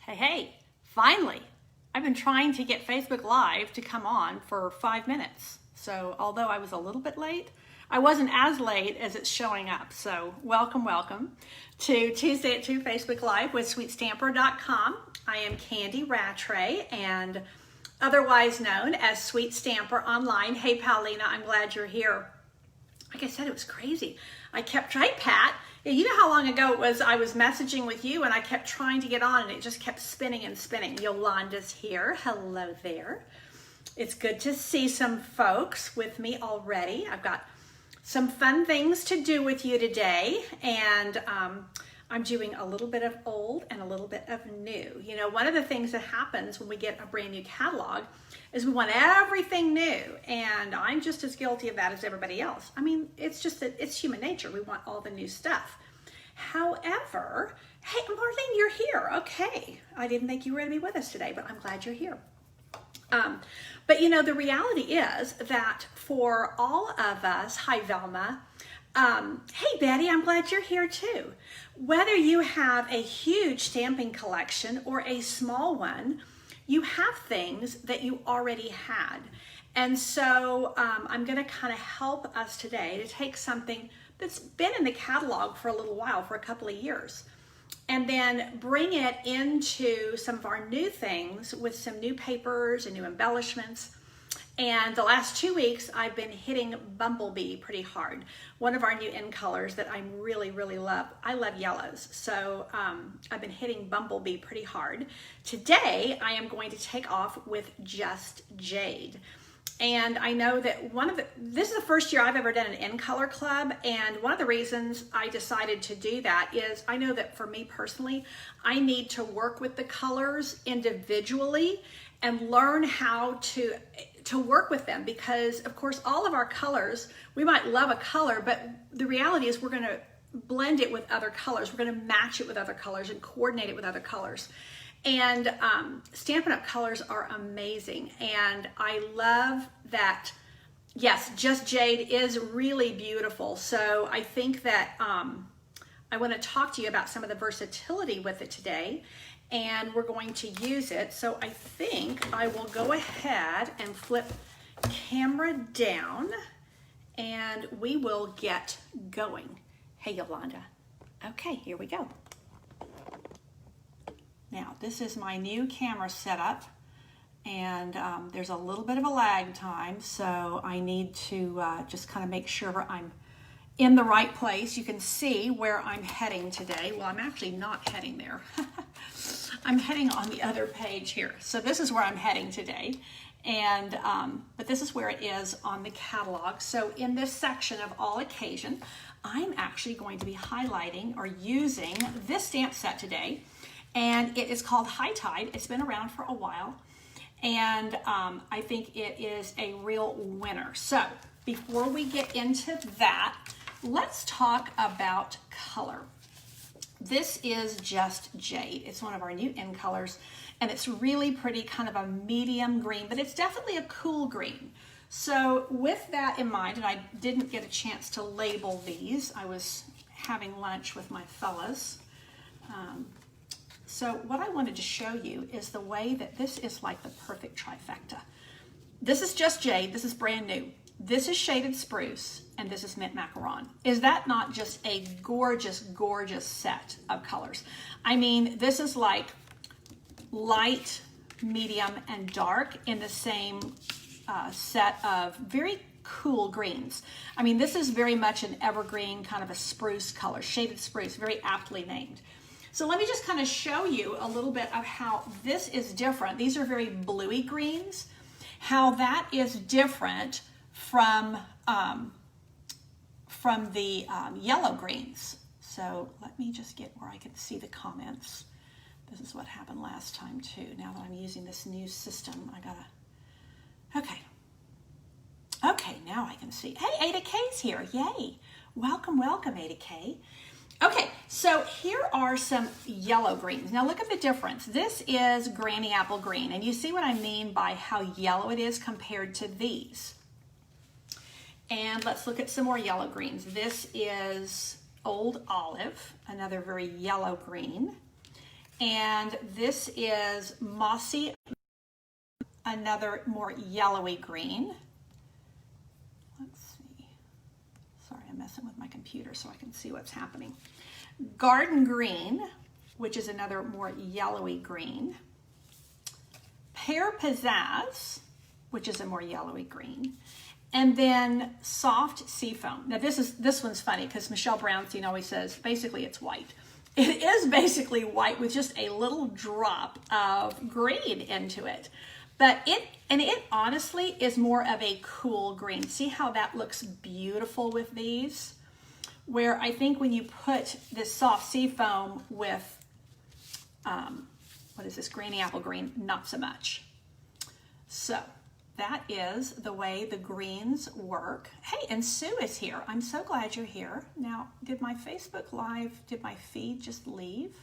Hey, finally! I've been trying to get Facebook Live to come on for 5 minutes. So although I was a little bit late, I wasn't as late as it's showing up. So welcome to Tuesday at 2 Facebook Live with SweetStamper.com. I am Candy Rattray and otherwise known as Sweet Stamper online. Hey, Paulina, I'm glad you're here. Like I said, it was crazy. I kept trying, Pat. You know how long ago it was I was messaging with you and I kept trying to get on and it just kept spinning and spinning. Yolanda's here. Hello there. It's good to see some folks with me already. I've got some fun things to do with you today, and I'm doing a little bit of old and a little bit of new. You know, one of the things that happens when we get a brand new catalog is we want everything new, and I'm just as guilty of that as everybody else. I mean, it's just that it's human nature. We want all the new stuff. However, hey, Marlene, you're here. Okay. I didn't think you were going to be with us today, but I'm glad you're here. But you know, the reality is that for all of us, hi Velma, hey Betty, I'm glad you're here too. Whether you have a huge stamping collection or a small one, you have things that you already had. And so I'm going to kind of help us today to take something that's been in the catalog for a little while, for a couple of years, and then bring it into some of our new things with some new papers and new embellishments. And the last 2 weeks, I've been hitting Bumblebee pretty hard. One of our new in colors that I really love. I love yellows. So I've been hitting Bumblebee pretty hard. Today, I am going to take off with just Jade. And I know that this is the first year I've ever done an in color club, and one of the reasons I decided to do that is I know that for me personally, I need to work with the colors individually and learn how to work with them, because of course all of our colors, we might love a color, but the reality is we're going to blend it with other colors. We're going to match it with other colors and coordinate it with other colors. And Stampin' Up! Colors are amazing. And I love that, yes, Just Jade is really beautiful. So I think that I want to talk to you about some of the versatility with it today. And we're going to use it. So I think I will go ahead and flip camera down and we will get going. Hey, Yolanda. Okay, here we go. Now, this is my new camera setup, and there's a little bit of a lag time, so I need to just kind of make sure I'm in the right place. You can see where I'm heading today. Well, I'm actually not heading there. I'm heading on the other page here. So this is where I'm heading today, and but this is where it is on the catalog. So in this section of all occasion, I'm actually going to be highlighting or using this stamp set today. And it is called High Tide. It's been around for a while, and I think it is a real winner. So before we get into that, let's talk about color. This is Just Jade. It's one of our new in colors, and it's really pretty, kind of a medium green, but it's definitely a cool green. So with that in mind, and I didn't get a chance to label these. I was having lunch with my fellas. So what I wanted to show you is the way that this is like the perfect trifecta. This is Just Jade, this is brand new. This is Shaded Spruce, and this is Mint Macaron. Is that not just a gorgeous, gorgeous set of colors? I mean, this is like light, medium, and dark in the same set of very cool greens. I mean, this is very much an evergreen, kind of a spruce color, Shaded Spruce, very aptly named. So let me just kind of show you a little bit of how this is different. These are very bluey greens. How that is different from the yellow greens. So let me just get where I can see the comments. This is what happened last time too. Now that I'm using this new system, I gotta, okay, now I can see. Hey, Ada K's here, yay. Welcome, Ada K. Okay, so here are some yellow greens. Now look at the difference. This is Granny Apple Green, and you see what I mean by how yellow it is compared to these. And let's look at some more yellow greens. This is Old Olive, another very yellow green. And this is Mossy, another more yellowy green. Let's see. Sorry, I'm messing with my computer so I can see what's happening. Garden Green, which is another more yellowy green. Pear Pizzazz, which is a more yellowy green. And then Soft Seafoam. Now this one's funny because Michelle Brownstein always says basically it's white. It is basically white with just a little drop of green into it. But it honestly is more of a cool green. See how that looks beautiful with these? Where I think when you put this Soft Seafoam with, what is this, Granny Apple Green, not so much. So that is the way the greens work. Hey, and Sue is here. I'm so glad you're here. Now, did my Facebook Live, did my feed just leave?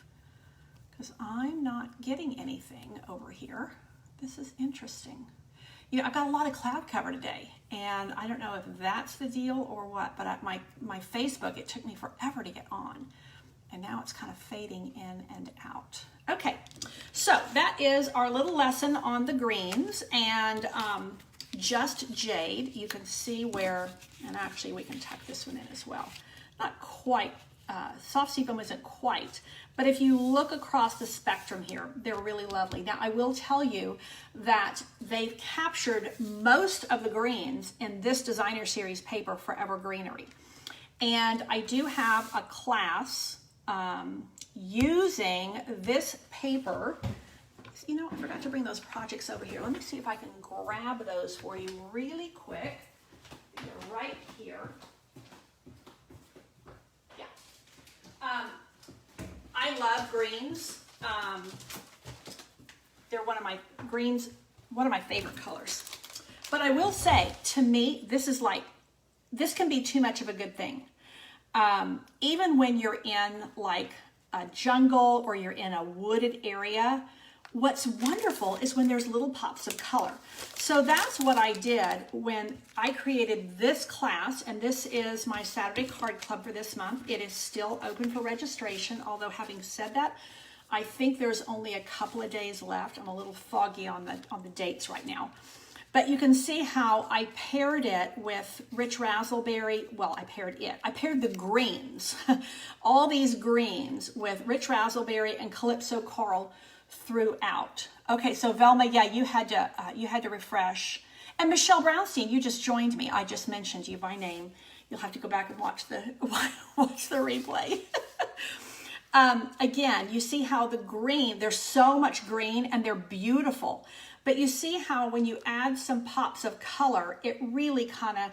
Because I'm not getting anything over here. This is interesting. You know, I've got a lot of cloud cover today, and I don't know if that's the deal or what, but my Facebook, it took me forever to get on, and now it's kind of fading in and out. Okay, so that is our little lesson on the greens, and just Jade. You can see where, and actually we can tuck this one in as well. Not quite, Soft Seafoam isn't quite, but if you look across the spectrum here, they're really lovely. Now, I will tell you that they've captured most of the greens in this designer series paper, Forever Greenery. And I do have a class using this paper. You know, I forgot to bring those projects over here. Let me see if I can grab those for you really quick. They're right here. Yeah. I love greens. They're one of my favorite colors. But I will say, to me, this can be too much of a good thing. Even when you're in like a jungle or you're in a wooded area, what's wonderful is when there's little pops of color. So that's what I did when I created this class, and this is my Saturday Card Club for this month. It is still open for registration, although having said that, I think there's only a couple of days left. I'm a little foggy on the dates right now. But you can see how I paired it with Rich Razzleberry. Well, I paired the greens, all these greens with Rich Razzleberry and Calypso Coral throughout. Okay, so Velma, yeah, you had to refresh. And Michelle Brownstein, you just joined me. I just mentioned you by name. You'll have to go back and watch the replay. Again, you see how the green, there's so much green and they're beautiful. But you see how when you add some pops of color, it really kind of,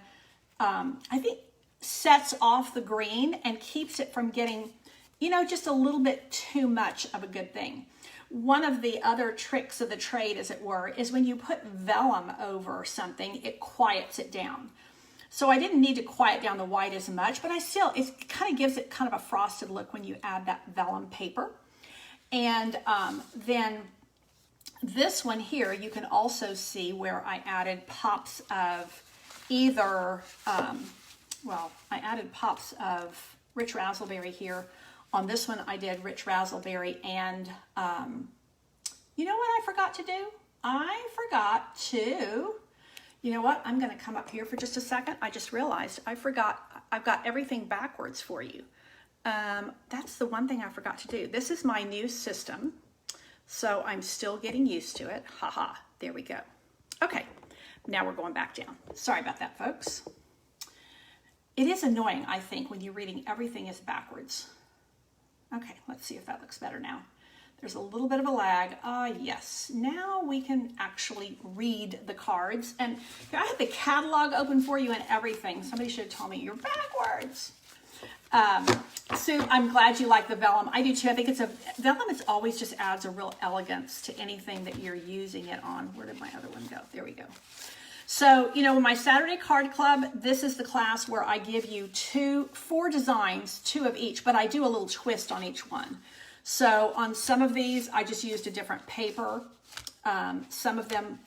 I think, sets off the green and keeps it from getting, you know, just a little bit too much of a good thing. One of the other tricks of the trade, as it were, is when you put vellum over something, it quiets it down. So I didn't need to quiet down the white as much, but it kind of gives it kind of a frosted look when you add that vellum paper. And then this one here, you can also see where I added pops of either, I added pops of Rich Razzleberry here. On this one, I did Rich Razzleberry and, you know what I forgot to do? You know what? I'm going to come up here for just a second. I just realized I've got everything backwards for you. That's the one thing I forgot to do. This is my new system, so I'm still getting used to it. Haha, there we go. Okay, now we're going back down. Sorry about that, folks. It is annoying, I think, when you're reading everything is backwards. Okay, let's see if that looks better now. There's a little bit of a lag. Yes, now we can actually read the cards. And I have the catalog open for you and everything. Somebody should have told me you're backwards. Sue, I'm glad you like the vellum. I do too. I think vellum always just adds a real elegance to anything that you're using it on. Where did my other one go? There we go. So, you know, in my Saturday Card Club, this is the class where I give you 4 designs, 2 of each, but I do a little twist on each one. So on some of these, I just used a different paper. Some of them,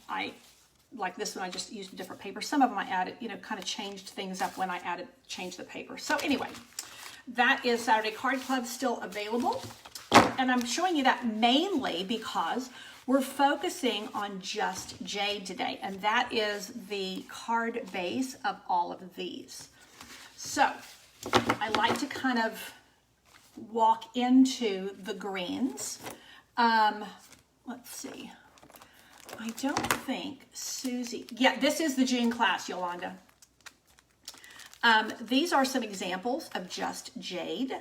like this one, I just used a different paper. Some of them I added, you know, kind of changed things up when I changed the paper. So anyway, that is Saturday Card Club still available. and I'm showing you that mainly because we're focusing on just Jade today, and that is the card base of all of these. So I like to kind of walk into the greens. Let's see. I don't think Susie, yeah, this is the June class, Yolanda. These are some examples of Just Jade.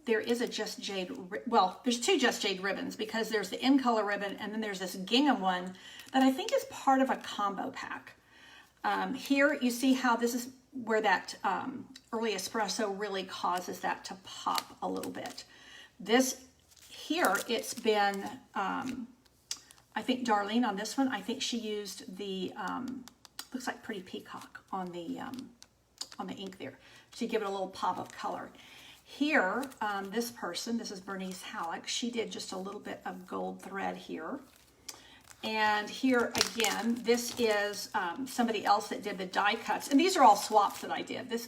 There is a Just Jade, well, there's two Just Jade ribbons because there's the in color ribbon and then there's this gingham one that I think is part of a combo pack. Here you see how this is where that early espresso really causes that to pop a little bit. This here, it's been, I think Darlene on this one, I think she used the, looks like Pretty Peacock on the ink there to give it a little pop of color. Here, this person, this is Bernice Halleck, she did just a little bit of gold thread here. And here again, this is somebody else that did the die cuts. And these are all swaps that I did. This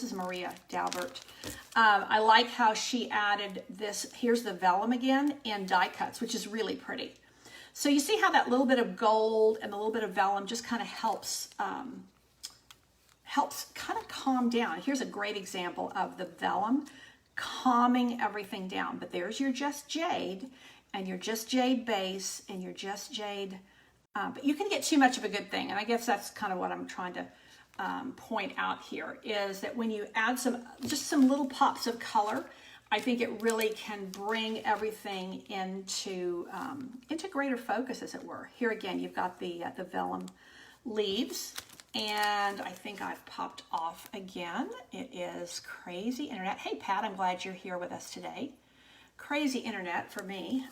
is Maria Daubert. I like how she added this, here's the vellum again, in die cuts, which is really pretty. So you see how that little bit of gold and a little bit of vellum just kind of helps kind of calm down. Here's a great example of the vellum calming everything down. But there's your Just Jade and your Just Jade base and your Just Jade. But you can get too much of a good thing. And I guess that's kind of what I'm trying to point out here is that when you add just some little pops of color, I think it really can bring everything into greater focus, as it were. Here again, you've got the vellum leaves. And I think I've popped off again. It is crazy internet. Hey, Pat, I'm glad you're here with us today. Crazy internet for me.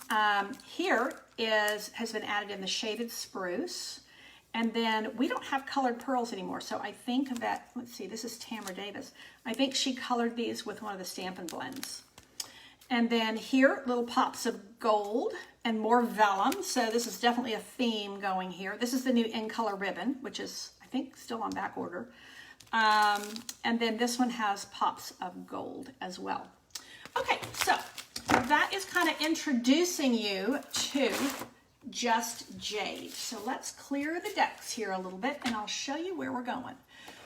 Here has been added in the shaded spruce. And then we don't have colored pearls anymore. So I think that, let's see, this is Tamara Davis. I think she colored these with one of the Stampin' blends. And then here, little pops of gold and more vellum. So this is definitely a theme going here. This is the new in color ribbon, which is, I think, still on back order. And then this one has pops of gold as well. Okay, so that is kind of introducing you to Just Jade. So let's clear the decks here a little bit and I'll show you where we're going.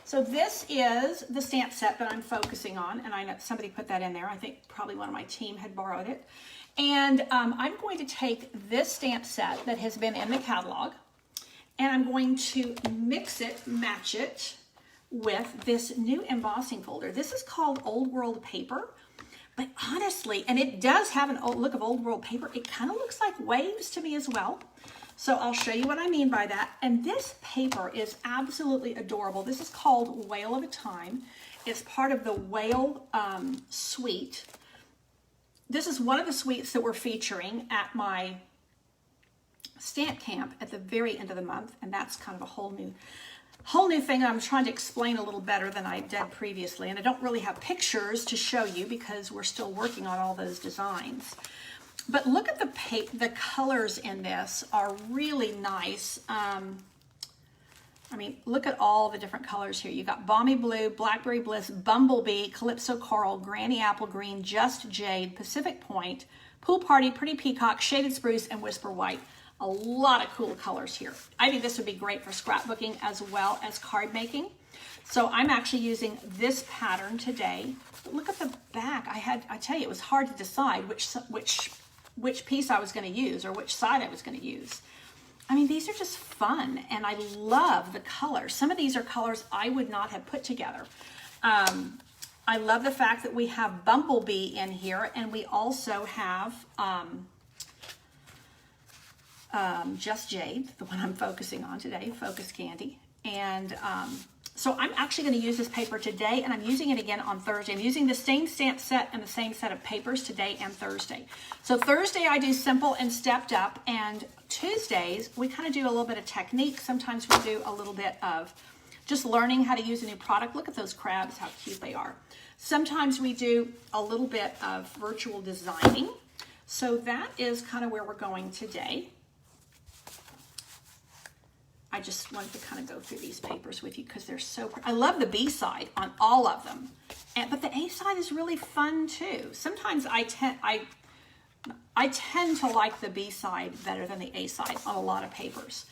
So this is the stamp set that I'm focusing on, and I know somebody put that in there. I think probably one of my team had borrowed it. And I'm going to take this stamp set that has been in the catalog, and I'm going to mix it, match it with this new embossing folder. This is called Old World Paper, but honestly, and it does have an old look of Old World Paper, it kind of looks like waves to me as well. So I'll show you what I mean by that. And this paper is absolutely adorable. This is called Whale of a Time. It's part of the Whale suite. This is one of the suites that we're featuring at my stamp camp at the very end of the month, and that's kind of a whole new thing I'm trying to explain a little better than I did previously. And I don't really have pictures to show you because we're still working on all those designs. But look at the colors in this are really nice. I mean, look at all the different colors here. You got Balmy Blue, Blackberry Bliss, Bumblebee, Calypso Coral, Granny Apple Green, Just Jade, Pacific Point, Pool Party, Pretty Peacock, Shaded Spruce, and Whisper White. A lot of cool colors here. I think this would be great for scrapbooking as well as card making. So I'm actually using this pattern today. But look at the back. I tell you, it was hard to decide which piece I was going to use or which side I was going to use. I mean, these are just fun, and I love the colors. Some of these are colors I would not have put together. I love the fact that we have Bumblebee in here, and we also have Just Jade, the one I'm focusing on today, Focus Candy. And so I'm actually going to use this paper today, and I'm using it again on Thursday. I'm using the same stamp set and the same set of papers today and Thursday. So Thursday I do simple and stepped up, and Tuesdays we kind of do a little bit of technique. Sometimes we do a little bit of just learning how to use a new product. Look at those crabs, how cute they are. Sometimes we do a little bit of virtual designing. So that is kind of where we're going today. I just wanted to kind of go through these papers with you because they're so pretty. I love the B-side on all of them. But the A side is really fun too. Sometimes I tend to like the B side better than the A side on a lot of papers.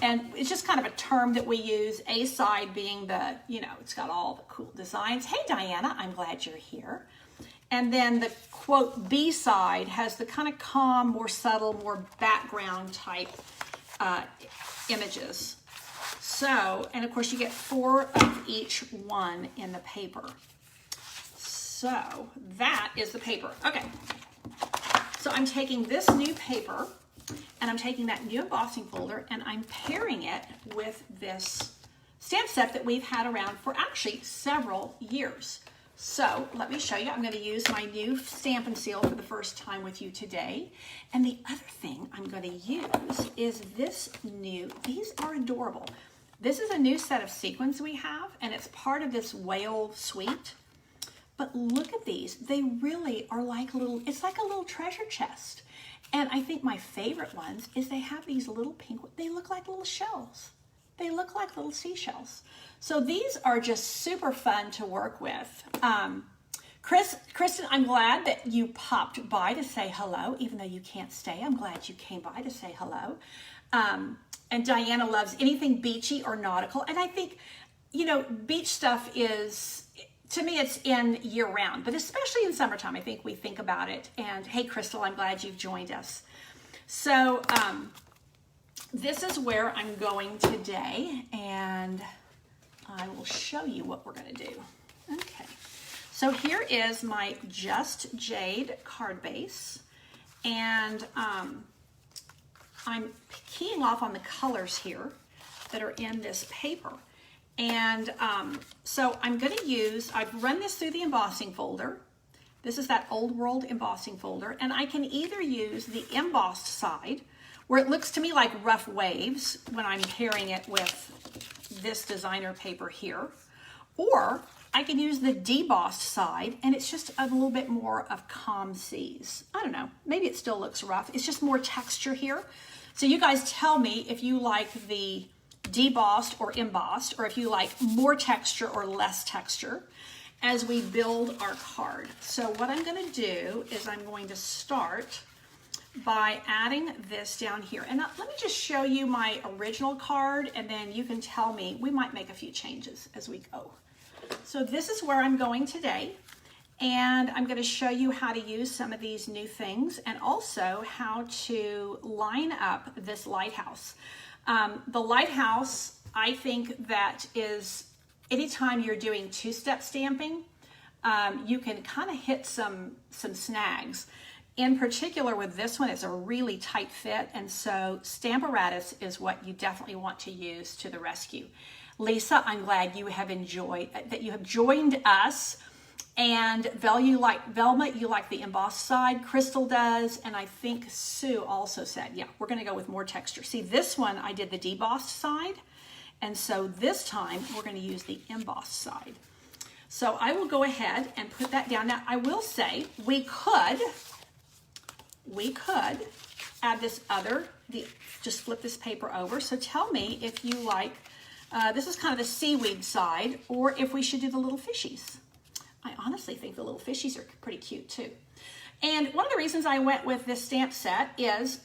And it's just kind of a term that we use, A side being the, you know, it's got all the cool designs. Hey, Diana, I'm glad you're here. And then the quote B side has the kind of calm, more subtle, more background type images. So, and of course you get 4 of each one in the paper. So that is the paper. Okay. So I'm taking this new paper and I'm taking that new embossing folder and I'm pairing it with this stamp set that we've had around for actually several years. So let me show you. I'm going to use my new Stampin' Seal for the first time with you today. And the other thing I'm going to use is this new, these are adorable. This is a new set of sequins we have and it's part of this whale suite. But look at these. They really are like little, it's like a little treasure chest. And I think my favorite ones is they have these little pink, they look like little shells. They look like little seashells. So these are just super fun to work with. Kristen, I'm glad that you popped by to say hello, even though you can't stay. I'm glad you came by to say hello. And Diana loves anything beachy or nautical. And I think, you know, beach stuff is, to me, it's in year round, but especially in summertime, I think we think about it. And hey, Crystal, I'm glad you've joined us. So this is where I'm going today, and I will show you what we're going to do. Okay, so here is my Just Jade card base, and I'm keying off on the colors here that are in this paper. And so I'm going to use, I've run this through the embossing folder. This is that Old World embossing folder. And I can either use the embossed side, where it looks to me like rough waves when I'm pairing it with this designer paper here. Or I can use the debossed side, and it's just a little bit more of calm seas. I don't know, maybe it still looks rough. It's just more texture here. So you guys tell me if you like the debossed or embossed, or if you like more texture or less texture as we build our card. So what I'm going to do is I'm going to start by adding this down here. And let me just show you my original card, and then you can tell me, we might make a few changes as we go. So this is where I'm going today, and I'm going to show you how to use some of these new things and also how to line up this lighthouse. The lighthouse, I think that is, anytime you're doing two-step stamping, you can kind of hit some snags. In particular with this one, it's a really tight fit, and so Stamparatus is what you definitely want to use to the rescue. Lisa, I'm glad you have enjoyed, that you have joined us. And Velma, you like the embossed side. Crystal does, and I think Sue also said, yeah, we're going to go with more texture. See, this one I did the debossed side, and so this time we're going to use the embossed side. So I will go ahead and put that down. Now, I will say we could add this other, just flip this paper over. So tell me if you like, this is kind of the seaweed side, or if we should do the little fishies. I honestly think the little fishies are pretty cute too. And one of the reasons I went with this stamp set is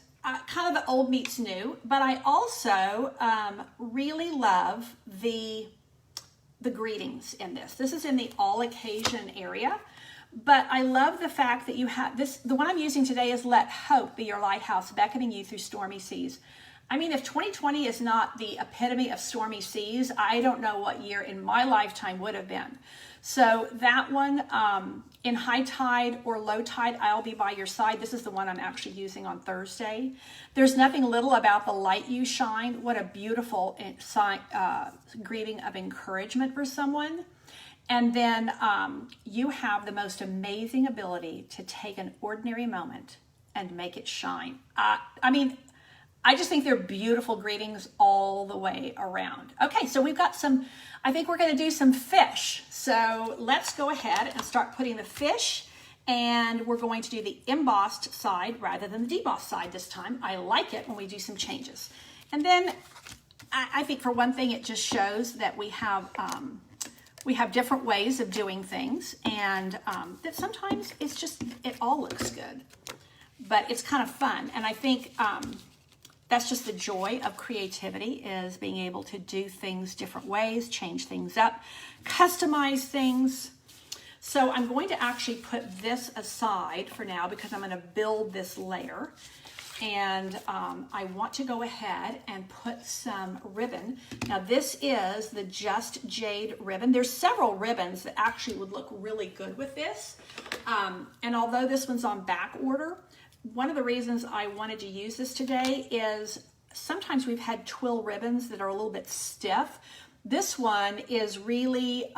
kind of the old meets new, but I also really love the greetings in this. This is in the all occasion area, but I love the fact that you have this, the one I'm using today is Let Hope Be Your Lighthouse, beckoning you through stormy seas. I mean, if 2020 is not the epitome of stormy seas, I don't know what year in my lifetime would have been. So that one, in high tide or low tide, I'll be by your side. This is the one I'm actually using on Thursday. There's nothing little about the light you shine. What a beautiful greeting of encouragement for someone. And then you have the most amazing ability to take an ordinary moment and make it shine. I mean, I just think they're beautiful greetings all the way around. Okay, so we've got some, I think we're going to do some fish. So let's go ahead and start putting the fish, and we're going to do the embossed side rather than the debossed side this time. I like it when we do some changes. And then I think for one thing, it just shows that we have we have different ways of doing things, and that sometimes it's just, it all looks good, but it's kind of fun. And I think that's just the joy of creativity, is being able to do things different ways, change things up, customize things. So I'm going to actually put this aside for now because I'm going to build this layer. And I want to go ahead and put some ribbon. Now this is the Just Jade ribbon. There's several ribbons that actually would look really good with this. And although this one's on back order, one of the reasons I wanted to use this today is sometimes we've had twill ribbons that are a little bit stiff. This one is really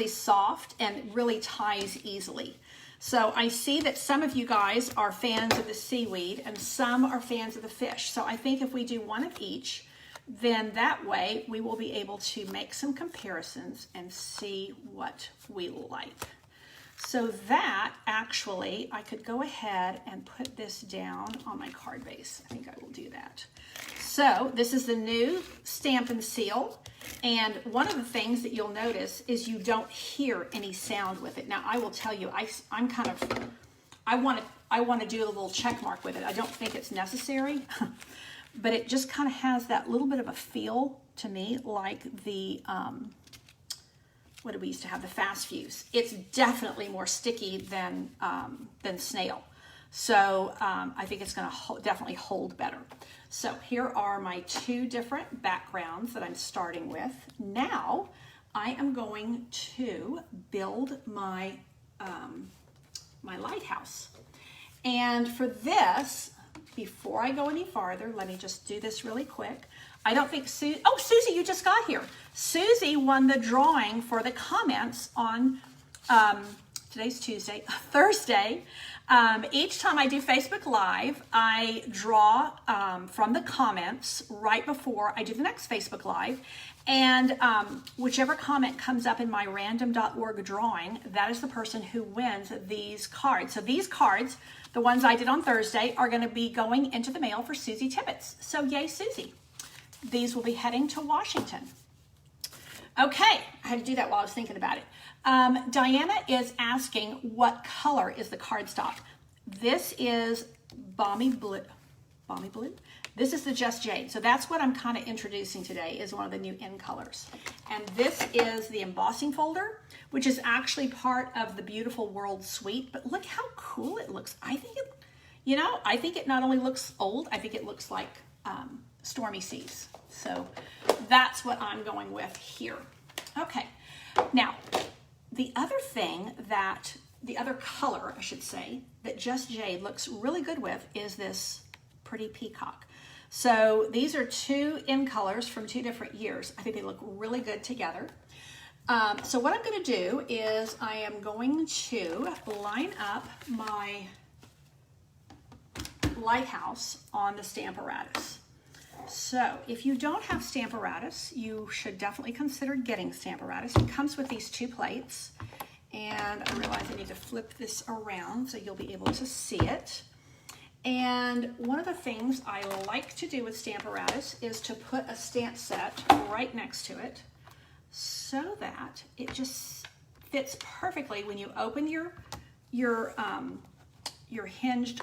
soft and really ties easily. So I see that some of you guys are fans of the seaweed and some are fans of the fish. So I think if we do one of each, then that way we will be able to make some comparisons and see what we like. So that actually, I could go ahead and put this down on my card base. I think I will do that. So this is the new Stampin' seal. And one of the things that you'll notice is you don't hear any sound with it. Now I will tell you, I want to do a little check mark with it. I don't think it's necessary, but it just kind of has that little bit of a feel to me like the, what did we used to have? The Fast Fuse. It's definitely more sticky than snail. So I think it's going to definitely hold better. So here are my two different backgrounds that I'm starting with. Now I am going to build my my lighthouse. And for this, before I go any farther, let me just do this really quick. I don't think Susie, you just got here. Susie won the drawing for the comments on, today's Tuesday, Thursday. Each time I do Facebook Live, I draw from the comments right before I do the next Facebook Live. And whichever comment comes up in my random.org drawing, that is the person who wins these cards. So these cards, the ones I did on Thursday, are going to be going into the mail for Susie Tibbetts. So yay, Susie. These will be heading to Washington. Okay, I had to do that while I was thinking about it. Diana is asking, what color is the cardstock? This is Balmy Blue. Balmy Blue? This is the Just Jade. So that's what I'm kind of introducing today, is one of the new in colors. And this is the embossing folder, which is actually part of the Beautiful World suite. But look how cool it looks. I think it, I think it not only looks old, I think it looks like stormy seas. So that's what I'm going with here. Okay, now the other thing that, the other color, I should say, that Just Jade looks really good with is this pretty peacock. So these are two in colors from two different years. I think they look really good together. So what I'm going to do is I am going to line up my lighthouse on the Stamparatus. So if you don't have Stamparatus, you should definitely consider getting Stamparatus. It comes with these two plates, and I realize I need to flip this around so you'll be able to see it. And one of the things I like to do with Stamparatus is to put a stamp set right next to it so that it just fits perfectly when you open your hinged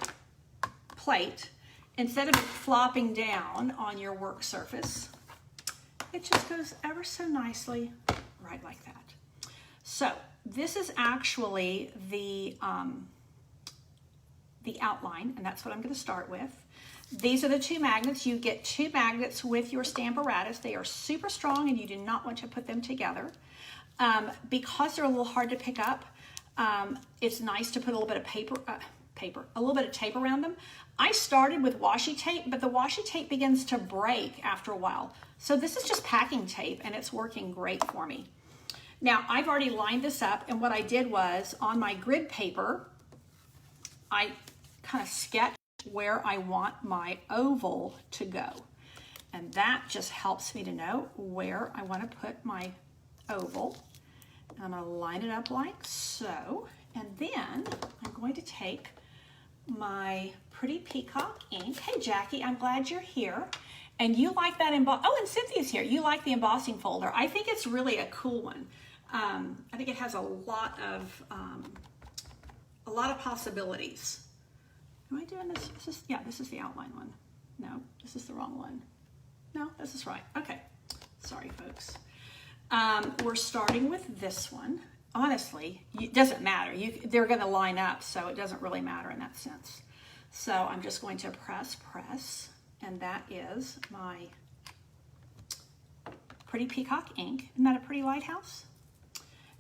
plate. Instead of it flopping down on your work surface, it just goes ever so nicely right like that. So this is actually the outline, and that's what I'm going to start with. These are the two magnets. You get two magnets with your Stamparatus. They are super strong, and you do not want to put them together. Because they're a little hard to pick up, it's nice to put a little bit of a little bit of tape around them. I started with washi tape, but the washi tape begins to break after a while. So this is just packing tape, and it's working great for me. Now, I've already lined this up, and what I did was on my grid paper, I kind of sketched where I want my oval to go. And that just helps me to know where I want to put my oval. And I'm going to line it up like so. And then I'm going to take my pretty peacock ink. Hey, Jackie, I'm glad you're here. And you like that oh, and Cynthia's here. You like the embossing folder. I think it's really a cool one. I think it has a lot of possibilities. Am I doing this? Yeah, this is the outline one. No, this is the wrong one. No, this is right. Okay, sorry folks. We're starting with this one. Honestly, it doesn't matter. They're going to line up, so it doesn't really matter in that sense. So I'm just going to press, and that is my Pretty Peacock ink. Isn't that a pretty lighthouse?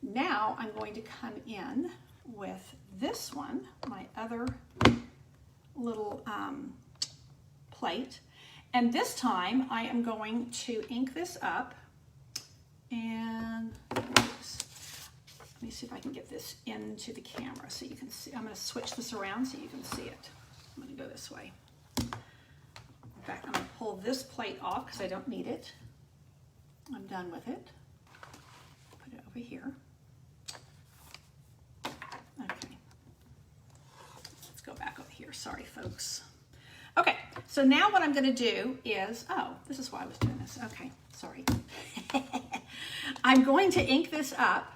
Now I'm going to come in with this one, my other little plate. And this time I am going to ink this up. And let me see if I can get this into the camera so you can see. I'm going to switch this around so you can see it. I'm going to go this way. In fact, I'm going to pull this plate off because I don't need it. I'm done with it. Put it over here. Okay. Let's go back over here. Sorry, folks. Okay, so now what I'm going to do is, oh, this is why I was doing this. Okay, sorry. I'm going to ink this up,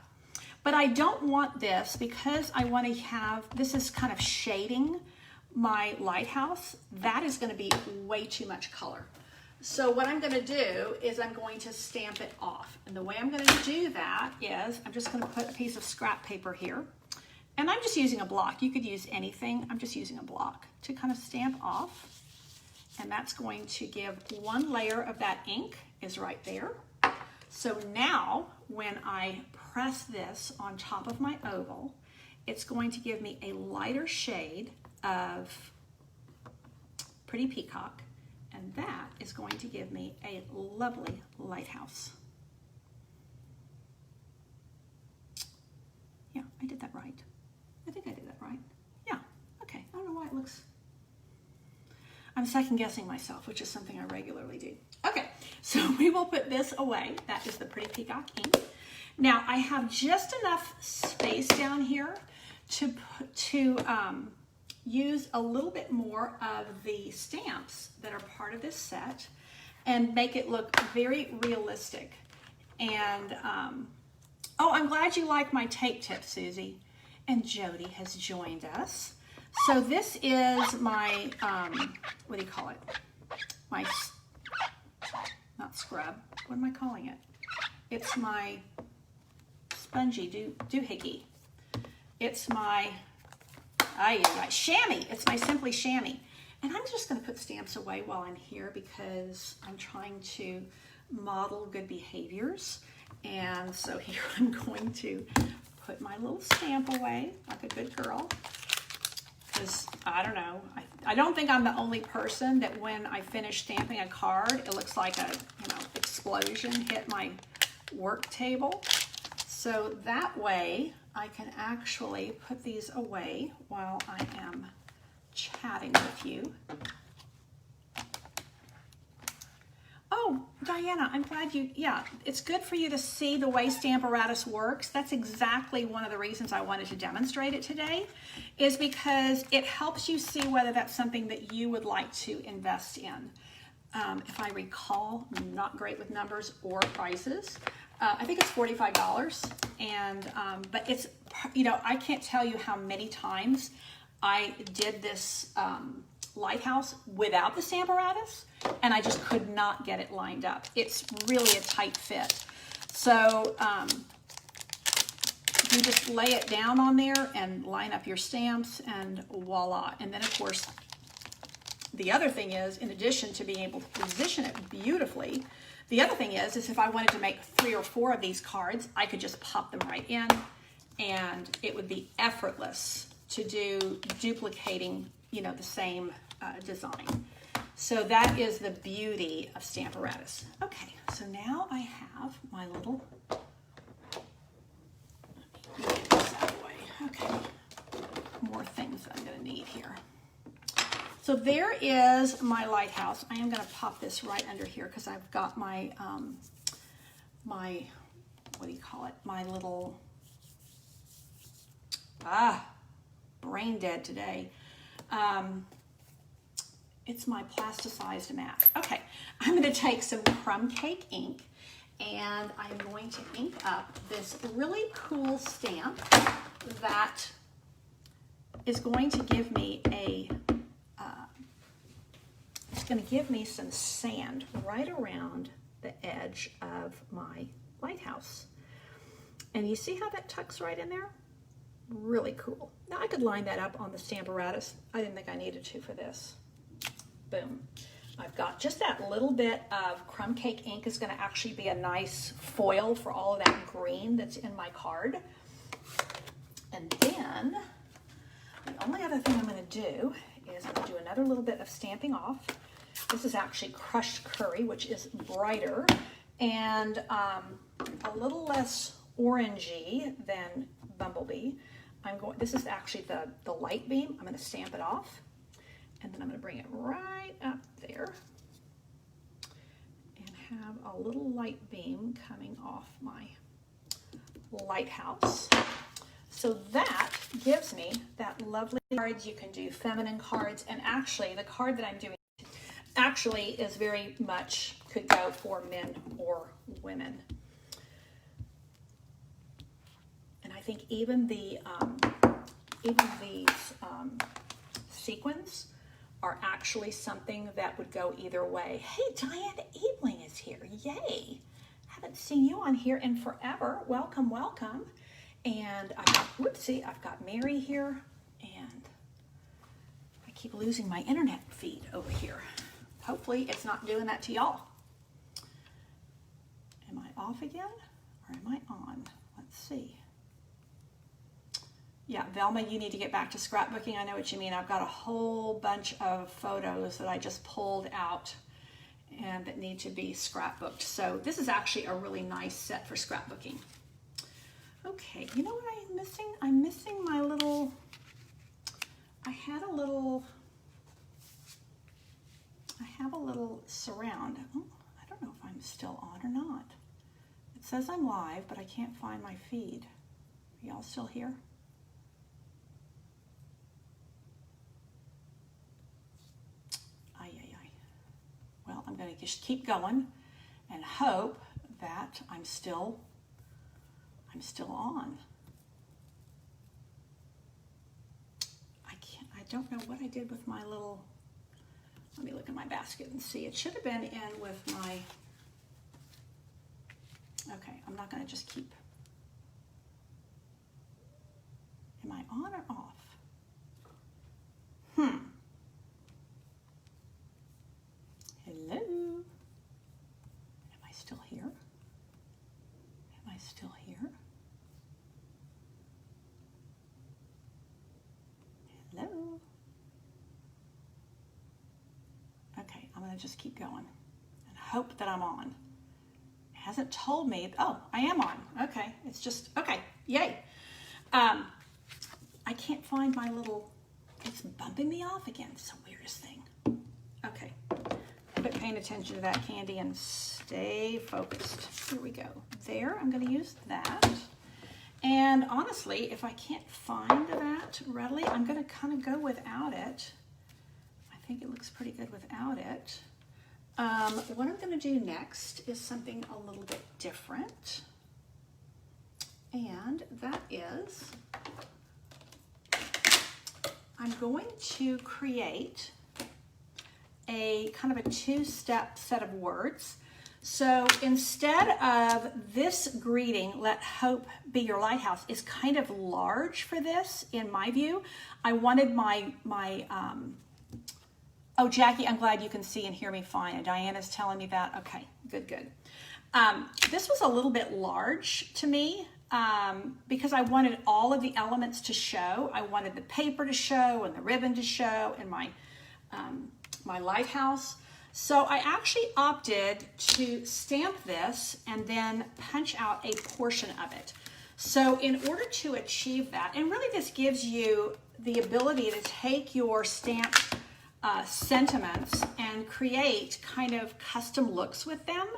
but I don't want this because I want to have, this is kind of shading my lighthouse. That is going to be way too much color. So what I'm going to do is I'm going to stamp it off. And the way I'm going to do that is I'm just going to put a piece of scrap paper here. And I'm just using a block. You could use anything. I'm just using a block to kind of stamp off. And that's going to give one layer of that ink is right there. So now when I press this on top of my oval, it's going to give me a lighter shade of Pretty Peacock. And that is going to give me a lovely lighthouse. Yeah, I did that right. I think I did that right. Yeah, okay. I don't know why it looks... I'm second guessing myself, which is something I regularly do. Okay, so we will put this away. That is the Pretty Peacock ink. Now I have just enough space down here to use a little bit more of the stamps that are part of this set and make it look very realistic. And oh, I'm glad you like my tape tip, Susie. And Jody has joined us. So this is my, what do you call it? My, not scrub, what am I calling it? It's my spongy doohickey. It's my, chamois. It's my Simply Chamois. And I'm just going to put stamps away while I'm here because I'm trying to model good behaviors. And so here I'm going to put my little stamp away like a good girl. Because I don't know, I don't think I'm the only person that when I finish stamping a card, it looks like a explosion hit my work table. So that way I can actually put these away while I am chatting with you. Oh, Diana, I'm glad yeah, it's good for you to see the way Stamparatus works. That's exactly one of the reasons I wanted to demonstrate it today, is because it helps you see whether that's something that you would like to invest in. If I recall, I'm not great with numbers or prices. I think it's $45, and but it's, I can't tell you how many times I did this Lighthouse without the Stamparatus, and I just could not get it lined up. It's really a tight fit. So you just lay it down on there and line up your stamps, and voila. And then, of course, the other thing is, in addition to being able to position it beautifully, the other thing is if I wanted to make 3 or 4 of these cards, I could just pop them right in, and it would be effortless to do duplicating, the same design. So that is the beauty of Stamparatus. Okay, so now I have my little, let me get this out of the way. Okay, more things that I'm gonna need here. So there is my Lighthouse. I am gonna pop this right under here because I've got my, my, what do you call it? My little, brain dead today. It's my plasticized mat. Okay, I'm going to take some crumb cake ink and I'm going to ink up this really cool stamp that is going to give me it's going to give me some sand right around the edge of my lighthouse. And you see how that tucks right in there? Really cool. Now I could line that up on the Stamparatus. I didn't think I needed to for this. Boom. I've got just that little bit of crumb cake ink is going to actually be a nice foil for all of that green that's in my card. And then the only other thing I'm going to do is I'm going to do another little bit of Stamping Off. This is actually crushed curry, which is brighter and a little less orangey than Bumblebee. This is actually the light beam. I'm going to stamp it off, and then I'm going to bring it right up there and have a little light beam coming off my lighthouse. So that gives me that lovely cards. You can do feminine cards, and actually the card that I'm doing actually is very much could go for men or women. And I think even these sequins are actually something that would go either way. Hey, Diane Ebling is here. Yay! Haven't seen you on here in forever. Welcome, welcome. And I've got Mary here, and I keep losing my internet feed over here. Hopefully it's not doing that to y'all. Am I off again or am I on? Let's see. Yeah, Velma, you need to get back to scrapbooking. I know what you mean. I've got a whole bunch of photos that I just pulled out and that need to be scrapbooked. So this is actually a really nice set for scrapbooking. Okay, you know what I'm missing? I'm missing my little, I have a little surround. Oh, I don't know if I'm still on or not. It says I'm live, but I can't find my feed. Are y'all still here? Well, I'm going to just keep going and hope that I'm still on. I don't know what I did with my little, let me look in my basket and see. It should have been in with my, okay, I'm not going to just keep, am I on or off? Hello? Am I still here? Am I still here? Hello? Okay, I'm going to just keep going and hope that I'm on. It hasn't told me. Oh, I am on. Okay, it's just, okay, yay. I can't find my little, it's bumping me off again. It's the weirdest thing. Okay, quit paying attention to that, Candy, and stay focused. Here we go. There, I'm going to use that. And honestly, if I can't find that readily, I'm going to kind of go without it. I think it looks pretty good without it. What I'm going to do next is something a little bit different. And that is, I'm going to create a kind of a two-step set of words. So instead of this greeting, let hope be your lighthouse, is kind of large for this, in my view. I wanted oh, Jackie, I'm glad you can see and hear me fine. And Diana's telling me that. Okay, good, good. This was a little bit large to me because I wanted all of the elements to show. I wanted the paper to show and the ribbon to show and my lighthouse. So I actually opted to stamp this and then punch out a portion of it. So in order to achieve that, and really this gives you the ability to take your stamped sentiments and create kind of custom looks with them.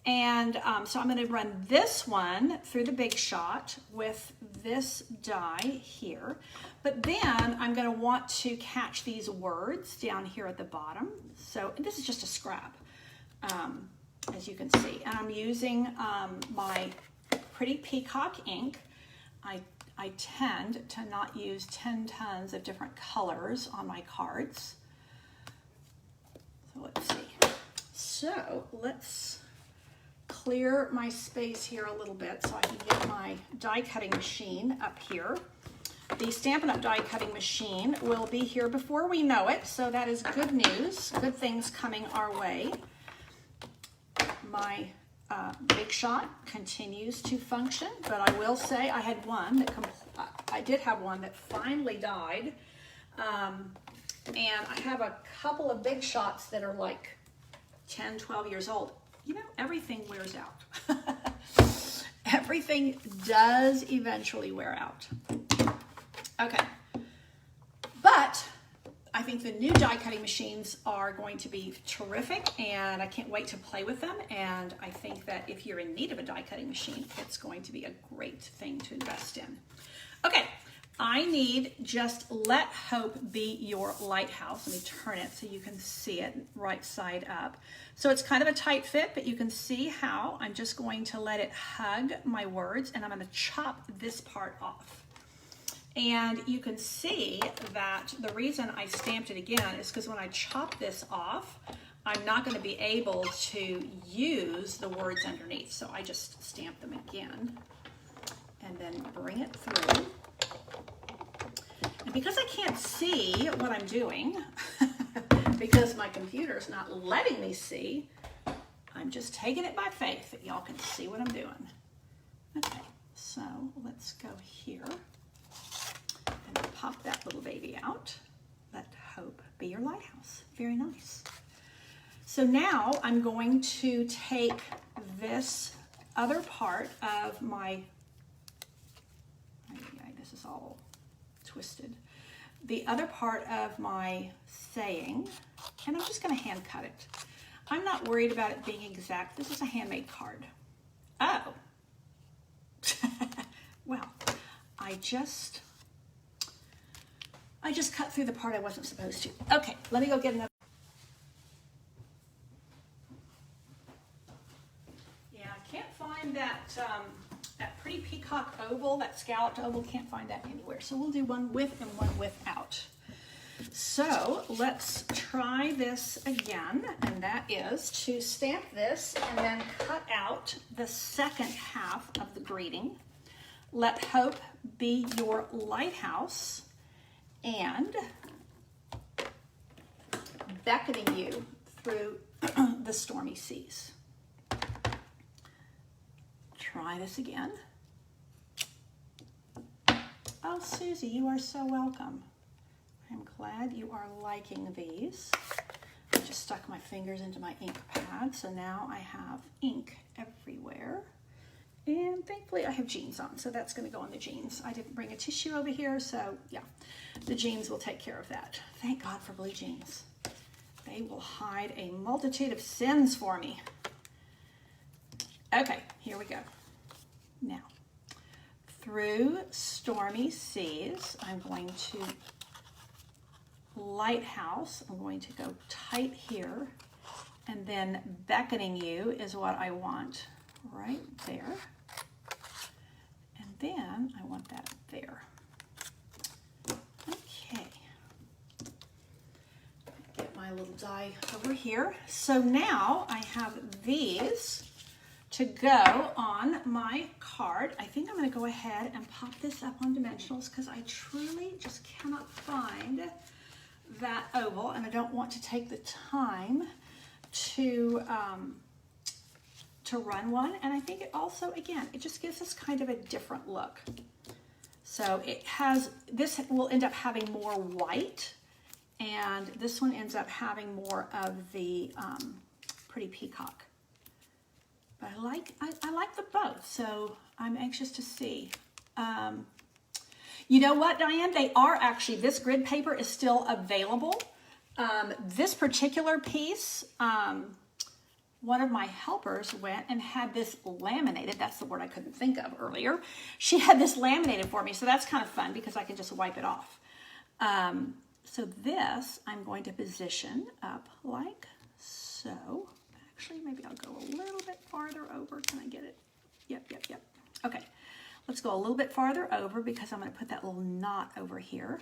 And so I'm going to run this one through the Big Shot with this die here. But then I'm going to want to catch these words down here at the bottom. So this is just a scrap, as you can see. And I'm using my Pretty Peacock ink. I tend to not use 10 tons of different colors on my cards. So let's see. So let's clear my space here a little bit so I can get my die cutting machine up here. The Stampin' Up! Die cutting machine will be here before we know it, so that is good news. Good things coming our way. My Big Shot continues to function, but I will say I had one that I did have one that finally died, and I have a couple of Big Shots that are like 10, 12 years old. You know, everything wears out. Everything does eventually wear out. Okay, but I think the new die cutting machines are going to be terrific, and I can't wait to play with them. And I think that if you're in need of a die cutting machine, it's going to be a great thing to invest in. Okay, I need just Let Hope Be Your Lighthouse. Let me turn it so you can see it right side up. So it's kind of a tight fit, but you can see how I'm just going to let it hug my words, and I'm going to chop this part off. And you can see that the reason I stamped it again is because when I chop this off, I'm not going to be able to use the words underneath. So I just stamp them again and then bring it through. And because I can't see what I'm doing, because my computer's not letting me see, I'm just taking it by faith that y'all can see what I'm doing. Okay, so let's go here. And pop that little baby out. Let hope be your lighthouse. Very nice. So now I'm going to take this other part of my, this is all twisted, the other part of my saying, and I'm just going to hand cut it. I'm not worried about it being exact. This is a handmade card. Oh. Well, I just cut through the part I wasn't supposed to. Okay, let me go get another. Yeah, I can't find that that Pretty Peacock oval, that scalloped oval. Can't find that anywhere. So we'll do one with and one without. So let's try this again, and that is to stamp this and then cut out the second half of the greeting. Let hope be your lighthouse, and beckoning you through the stormy seas. Try this again. Oh, Susie, you are so welcome. I'm glad you are liking these. I just stuck my fingers into my ink pad, so now I have ink everywhere. And thankfully I have jeans on, so that's going to go on the jeans. I didn't bring a tissue over here, so yeah, the jeans will take care of that. Thank God for blue jeans. They will hide a multitude of sins for me. Okay, here we go. Now, through stormy seas, I'm going to lighthouse. I'm going to go tight here, and then beckoning you is what I want right there. And then I want that there. Okay. Get my little die over here. So now I have these to go on my card. I think I'm going to go ahead and pop this up on dimensionals because I truly just cannot find that oval, and I don't want to take the time to run one. And I think it also, again, it just gives us kind of a different look. So it has, this will end up having more white, and this one ends up having more of the Pretty Peacock. But I like them both, so I'm anxious to see. You know what, Diane? They are actually, this grid paper is still available. This particular piece, one of my helpers went and had this laminated. That's the word I couldn't think of earlier. She had this laminated for me, so that's kind of fun because I can just wipe it off. So this I'm going to position up like so. Actually, maybe I'll go a little bit farther over. Can I get it? Yep. Okay, let's go a little bit farther over because I'm going to put that little knot over here.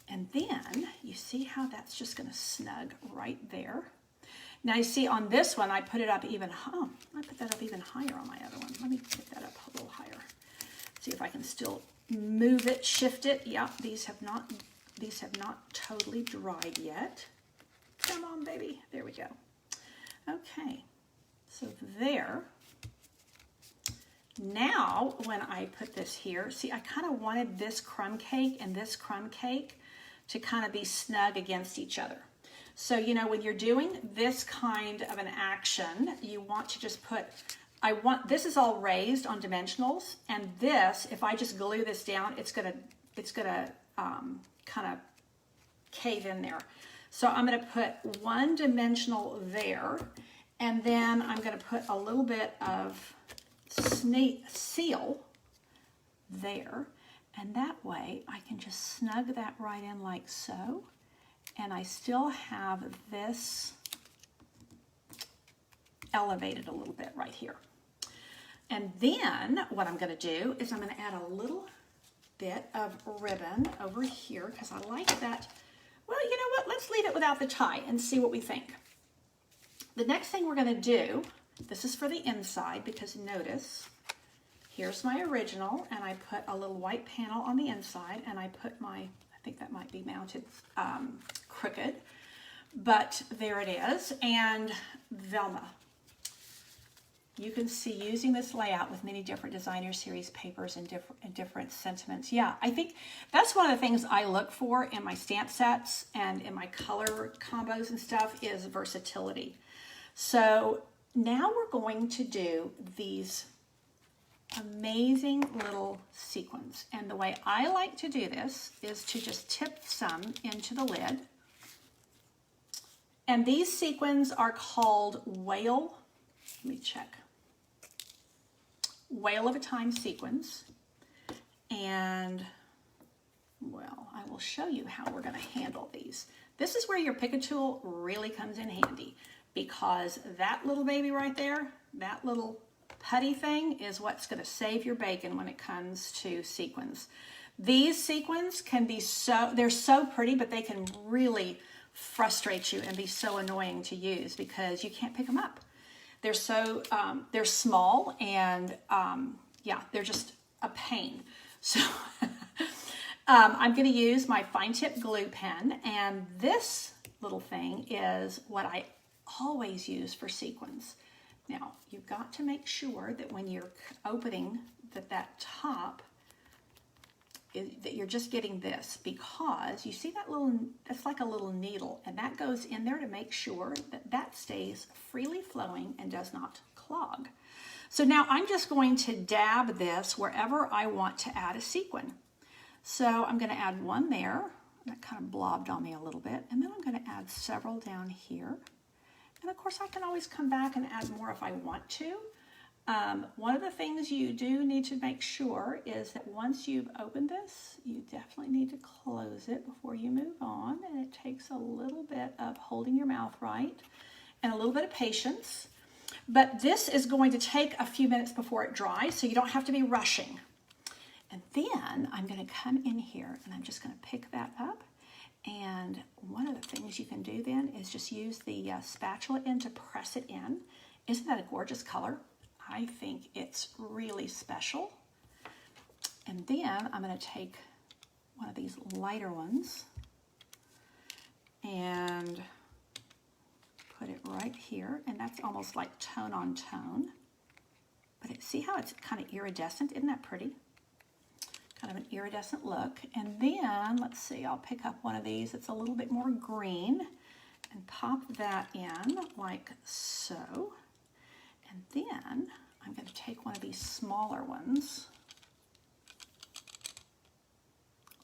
And then you see how that's just going to snug right there. Now you see on this one, I put it up even, I put that up even higher on my other one. Let me get that up a little higher. See if I can still move it, shift it. Yeah, these have not totally dried yet. Come on, baby. There we go. Okay, so there. Now, when I put this here, see, I kind of wanted this crumb cake and this crumb cake to kind of be snug against each other. So, you know, when you're doing this kind of an action, you want to just put, this is all raised on dimensionals, and this, if I just glue this down, it's gonna kind of cave in there. So I'm gonna put one dimensional there, and then I'm gonna put a little bit of seal there, and that way I can just snug that right in like so. And I still have this elevated a little bit right here. And then what I'm going to do is I'm going to add a little bit of ribbon over here because I like that. Well, you know what? Let's leave it without the tie and see what we think. The next thing we're going to do, this is for the inside because notice, here's my original, and I put a little white panel on the inside, and I put my, I think that might be mounted crooked, but there it is. And Velma, you can see using this layout with many different designer series papers and different sentiments. Yeah, I think that's one of the things I look for in my stamp sets and in my color combos and stuff is versatility. So now we're going to do these amazing little sequins. And the way I like to do this is to just tip some into the lid. And these sequins are called Whale, let me check, Whale of a Time sequins. And, well, I will show you how we're going to handle these. This is where your Pick-a tool really comes in handy because that little baby right there, that little putty thing is what's going to save your bacon when it comes to sequins. These sequins can be they're so pretty, but they can really frustrate you and be so annoying to use because you can't pick them up. They're so, they're small and yeah, they're just a pain. So I'm going to use my fine tip glue pen, and this little thing is what I always use for sequins. Now, you've got to make sure that when you're opening that top, that you're just getting this, because you see that little, that's like a little needle, and that goes in there to make sure that that stays freely flowing and does not clog. So now I'm just going to dab this wherever I want to add a sequin. So I'm going to add one there. That kind of blobbed on me a little bit. And then I'm going to add several down here. And of course I can always come back and add more if I want to. One of the things you do need to make sure is that once you've opened this, you definitely need to close it before you move on. And it takes a little bit of holding your mouth right and a little bit of patience. But this is going to take a few minutes before it dries, so you don't have to be rushing. And then I'm going to come in here and I'm just going to pick that up. And one of the things you can do then is just use the spatula end to press it in. Isn't that a gorgeous color? I think it's really special. And then I'm going to take one of these lighter ones and put it right here. And that's almost like tone on tone. But see how it's kind of iridescent? Isn't that pretty? Kind of an iridescent look. And then, let's see, I'll pick up one of these that's a little bit more green and pop that in like so. And then I'm going to take one of these smaller ones,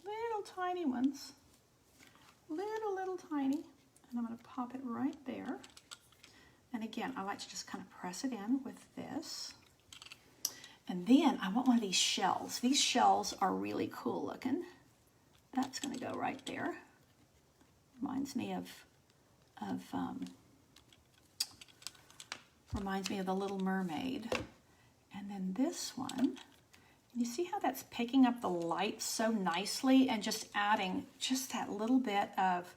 little tiny ones, little tiny, and I'm going to pop it right there. And again, I like to just kind of press it in with this. And then I want one of these shells. These shells are really cool looking. That's going to go right there. Reminds me of the Little Mermaid. And then this one, you see how that's picking up the light so nicely and just adding just that little bit of,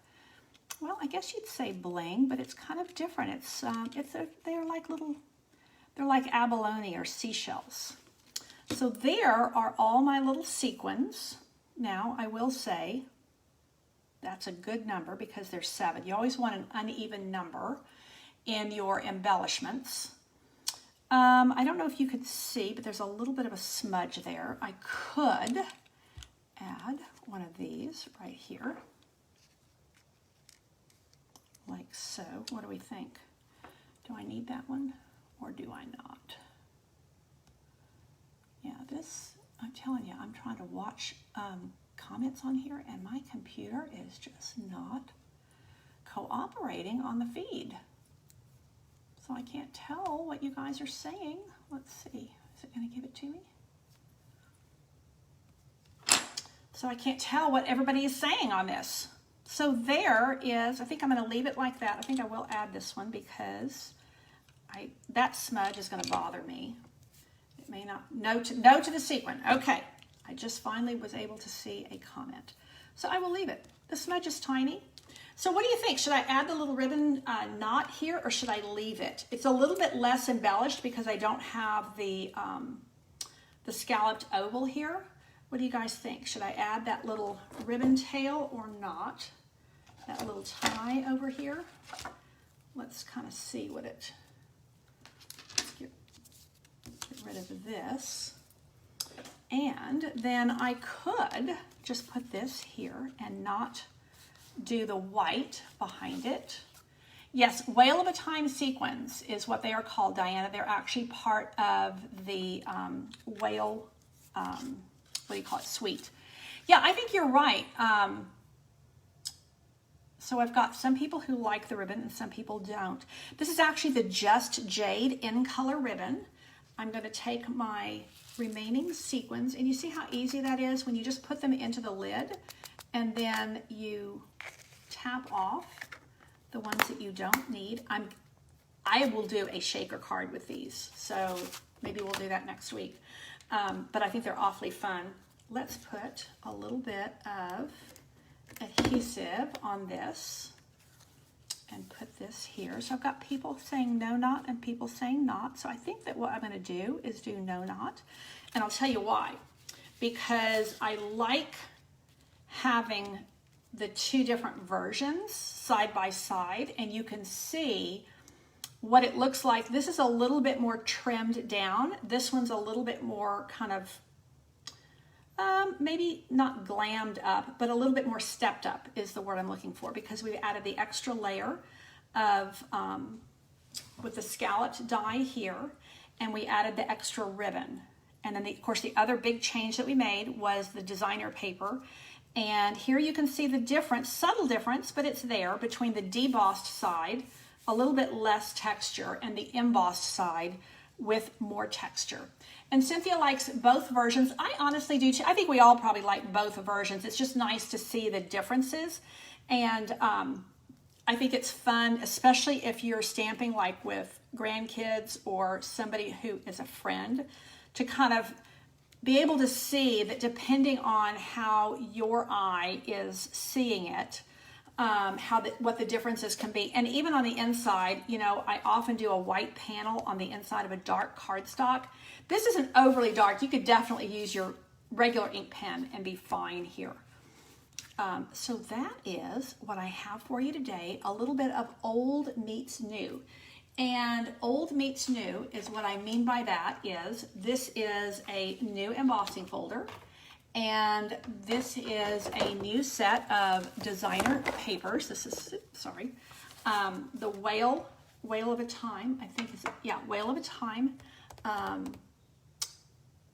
well, I guess you'd say bling, but it's kind of different. They're like abalone or seashells. So there are all my little sequins. Now, I will say that's a good number because there's 7. You always want an uneven number in your embellishments. I don't know if you could see, but there's a little bit of a smudge there. I could add one of these right here, like so. What do we think? Do I need that one or do I not? Yeah, this, I'm telling you, I'm trying to watch comments on here and my computer is just not cooperating on the feed. So I can't tell what you guys are saying. Let's see, is it going to give it to me? So I can't tell what everybody is saying on this. So there is, I think I'm going to leave it like that. I think I will add this one because that smudge is going to bother me. It may not, no to the sequin. Okay, I just finally was able to see a comment. So I will leave it. The smudge is tiny. So what do you think? Should I add the little ribbon knot here or should I leave it? It's a little bit less embellished because I don't have the scalloped oval here. What do you guys think? Should I add that little ribbon tail or not? That little tie over here. Let's kind of see what it, let's get rid of this. And then I could just put this here and not do the white behind it. Yes, Whale of a Time sequins is what they are called, Diana. They're actually part of the whale, what do you call it, suite. Yeah, I think you're right. So I've got some people who like the ribbon and some people don't. This is actually the Just Jade in color ribbon. I'm going to take my remaining sequins, and you see how easy that is when you just put them into the lid and then you tap off the ones that you don't need. I will do a shaker card with these, so maybe we'll do that next week. But I think they're awfully fun. Let's put a little bit of adhesive on this and put this here. So I've got people saying no knot and people saying knot. So I think that what I'm going to do is do no knot. And I'll tell you why. Because I like having the two different versions side by side, and you can see what it looks like. This is a little bit more trimmed down. This one's a little bit more kind of maybe not glammed up, but a little bit more stepped up is the word I'm looking for, because we've added the extra layer of with the scalloped die here, and we added the extra ribbon. And then of course the other big change that we made was the designer paper. And here you can see the difference, subtle difference, but it's there, between the debossed side, a little bit less texture, and the embossed side with more texture. And Cynthia likes both versions. I honestly do too. I think we all probably like both versions. It's just nice to see the differences. And I think it's fun, especially if you're stamping like with grandkids or somebody who is a friend, to kind of be able to see that depending on how your eye is seeing it, what the differences can be. And even on the inside, you know, I often do a white panel on the inside of a dark cardstock. This isn't overly dark. You could definitely use your regular ink pen and be fine here. So that is what I have for you today, a little bit of old meets new. And old meets new is what I mean by that is, this is a new embossing folder. And this is a new set of designer papers. This is, sorry, the Whale of a Time, I think is, yeah, Whale of a Time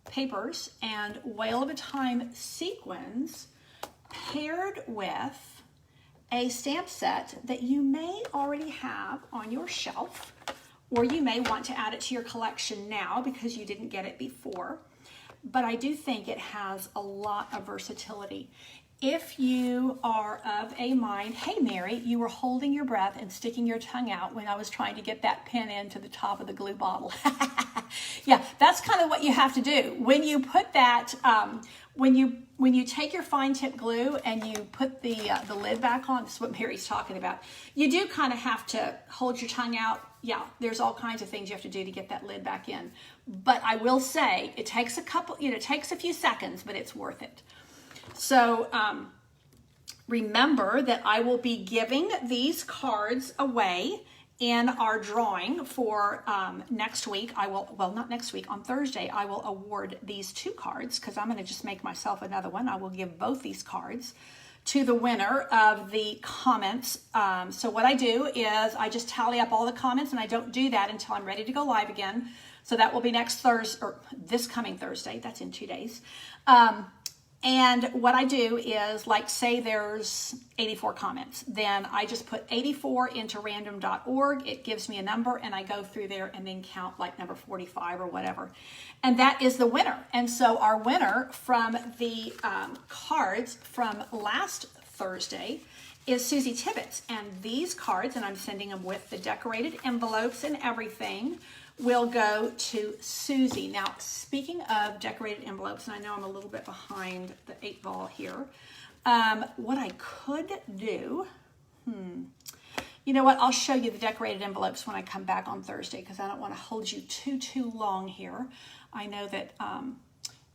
papers and Whale of a Time sequins paired with a stamp set that you may already have on your shelf, or you may want to add it to your collection now because you didn't get it before. But I do think it has a lot of versatility. If you are of a mind, hey Mary, you were holding your breath and sticking your tongue out when I was trying to get that pin into the top of the glue bottle. Yeah, that's kind of what you have to do. When you put that, when you take your fine tip glue and you put the lid back on, this is what Mary's talking about. You do kind of have to hold your tongue out. Yeah, there's all kinds of things you have to do to get that lid back in. But I will say it takes it takes a few seconds, but it's worth it. So remember that I will be giving these cards away in our drawing for next week. Not next week, on Thursday, I will award these 2 cards because I'm going to just make myself another one. I will give both these cards to the winner of the comments. So what I do is I just tally up all the comments, and I don't do that until I'm ready to go live again. So that will be next Thursday, or this coming Thursday. That's in 2 days. And what I do is, like, say there's 84 comments, then I just put 84 into random.org. It gives me a number, and I go through there and then count like number 45 or whatever. And that is the winner. And so our winner from the cards from last Thursday is Susie Tibbetts. And these cards, and I'm sending them with the decorated envelopes and everything, will go to Susie. Now, speaking of decorated envelopes, and I know I'm a little bit behind the 8 ball here, what I could do, you know what, I'll show you the decorated envelopes when I come back on Thursday because I don't want to hold you too long here. I know that,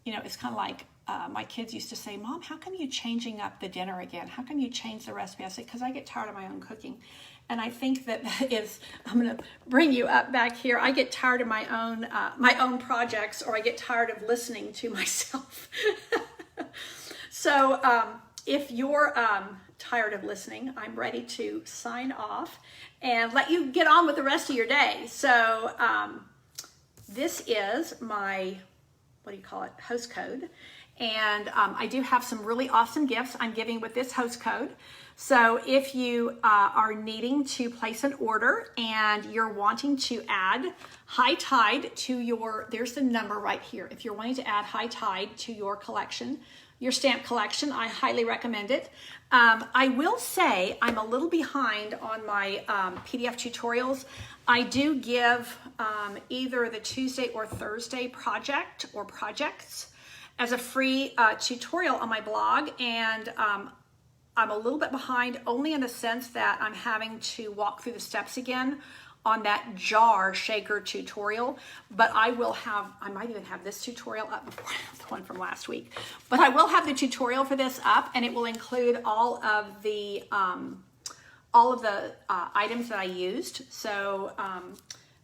it's kind of like my kids used to say, Mom, how come you changing up the dinner again? How come you change the recipe? I say, because I get tired of my own cooking. And I think that is, I'm going to bring you up back here. I get tired of my own projects, or I get tired of listening to myself. So if you're tired of listening, I'm ready to sign off and let you get on with the rest of your day. So this is my, host code. And I do have some really awesome gifts I'm giving with this host code. So if you are needing to place an order and you're wanting to add High Tide to your, there's the number right here. If you're wanting to add High Tide to your collection, your stamp collection, I highly recommend it. I will say I'm a little behind on my PDF tutorials. I do give either the Tuesday or Thursday project or projects as a free tutorial on my blog, and I'm a little bit behind only in the sense that I'm having to walk through the steps again on that jar shaker tutorial, but I might even have this tutorial up before the one from last week, but I will have the tutorial for this up, and it will include all of the items that I used. So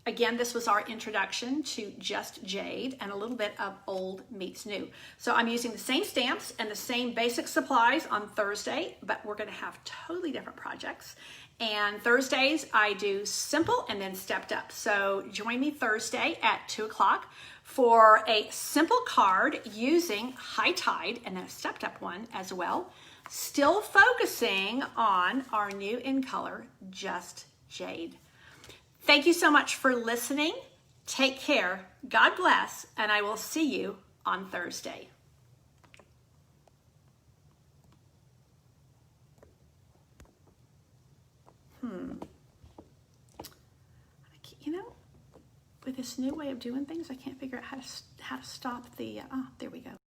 again, this was our introduction to Just Jade and a little bit of old meets new. So I'm using the same stamps and the same basic supplies on Thursday, but we're going to have totally different projects. And Thursdays, I do simple and then stepped up. So join me Thursday at 2 o'clock for a simple card using High Tide and then a stepped up one as well. Still focusing on our new in color, Just Jade. Thank you so much for listening. Take care. God bless, and I will see you on Thursday. With this new way of doing things, I can't figure out how to stop the, there we go.